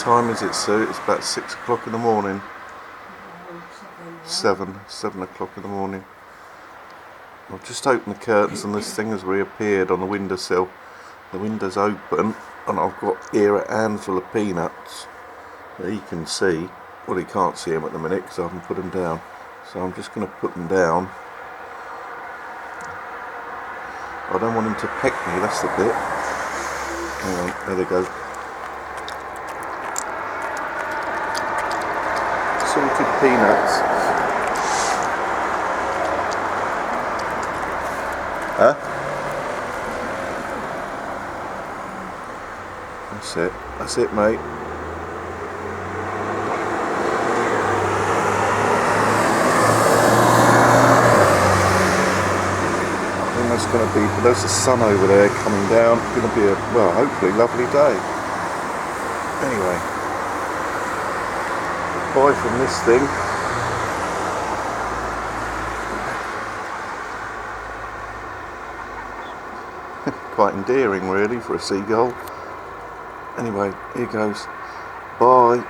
time is it, Sue? It's about 6 o'clock in the morning. 7 o'clock in the morning. I've just opened the curtains and this thing has reappeared on the windowsill. The window's open and I've got here a handful of peanuts that he can see. Well, he can't see them at the minute because I haven't put them down. So I'm just going to put them down. I don't want him to peck me, that's the bit. Hang on, there they go. Salted peanuts. Huh? That's it mate. It's going to be, there's the sun over there coming down. It's going to be a, well, hopefully lovely day. Anyway, bye from this thing. Quite endearing really for a seagull. Anyway, here goes. Bye.